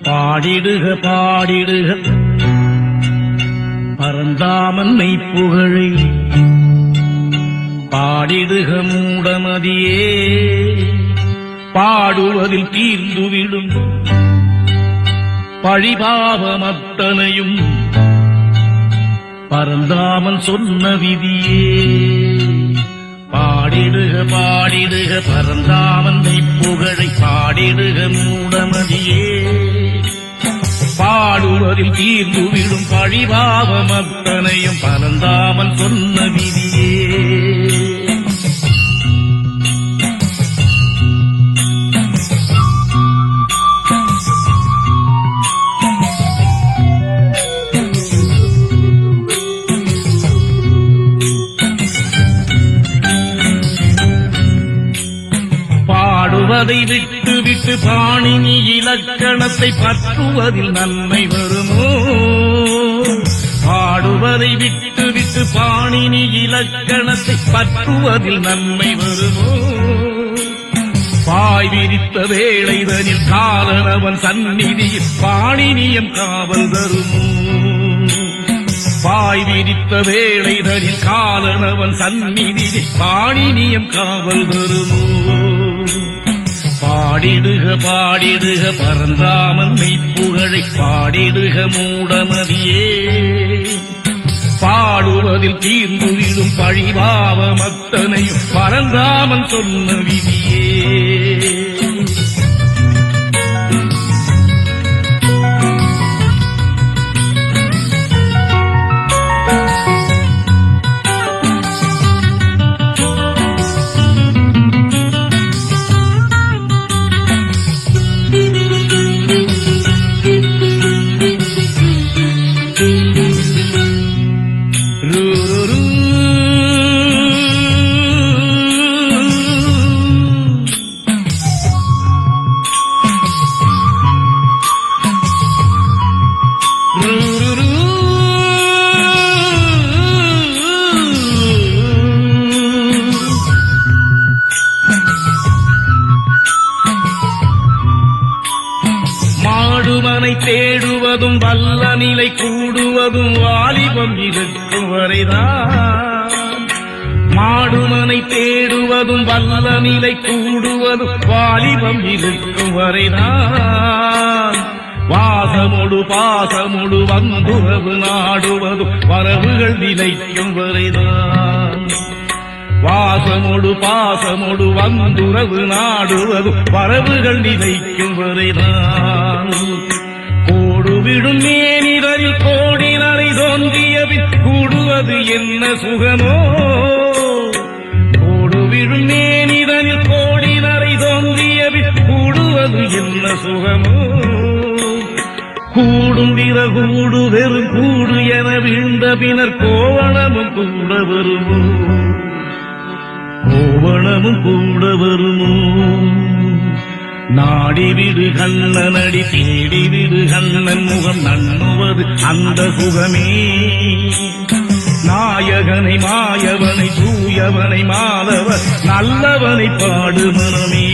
பாடிடுக பாடிடுக பரந்தாமன்னை புகழை, பாடிடுக மூடமதியே பாடுவதில் தீர்ந்துவிடும் பழிபாவமத்தனையும் பரந்தாமன் சொன்ன விதியே. பாடிடுக பாடிடுக பரந்தாமன்னை புகழை, பாடிடுக மூடமதியே பாடுவதில் தீர்ந்துவிடும் பழிபாவமத்தனையும் பரந்தாமன் சொன்ன விதியே. பாடுவதை விட்டு விட்டு பாணினி இலக்கணத்தை பற்றுவதில் நன்மை வருமோ? பாடுவதை விட்டு விட்டு பாணினி இலக்கணத்தை பற்றுவதில் நன்மை வருமோ? பாய் விரித்த வேளைதனில் காலனவன் சந்நிதியில் பாணினியம் காவல் தருமோ? பாய் விரித்த வேளைதனில் காலனவன் சந்நிதியில் பாணினியம் காவல் தருமோ? பாடிடுக பாடிடுக பரந்தாமன்னை புகழை, பாடிடுக மூடமதியே பாடுவதில் தீர்ந்துவிடும் பழிபாவமத்தனையும் பரந்தாமன் சொன்ன விதியே. மாடுமனை தேடுவதும் வல்ல நிலை கூடுவதும் வாலிபம் இருக்கும் வரைதான். மாடுமனை தேடுவதும் வல்ல நிலை கூடுவதும் வாலிபம் இருக்கும் வரைதான். வாசமொடு பாசமொடு வந்துறவு நாடுவதும் வரவுகள் நிலைக்கும் வரைதான். வாசமொடு பாசமொடு வந்துறவு நாடுவதும் வரவுகள் நிலைக்கும் வரைதான். கோடுவிடும் மேனிதரில் கோடினரை தோன்றியபின் கூடுவது என்ன சுகமோ? கோடுவிடும் மேனிதரில் கோடினரை தோன்றியபின் கூடுவது என்ன சுகமோ? கூடும் பிற கூடு வெறும் கூடு என வீழ்ந்த பின்னர் கோவணமும் கூட வருமோ? கோவணமும் கூட வருமோ? நாடிவிடு கண்ணனடி தேடிவிடு கண்ணன் முகம் நண்ணுவது அந்த சுகமே. நாயகனை மாயவனை தூயவனை மாதவர் நல்லவனை பாடு மனமே.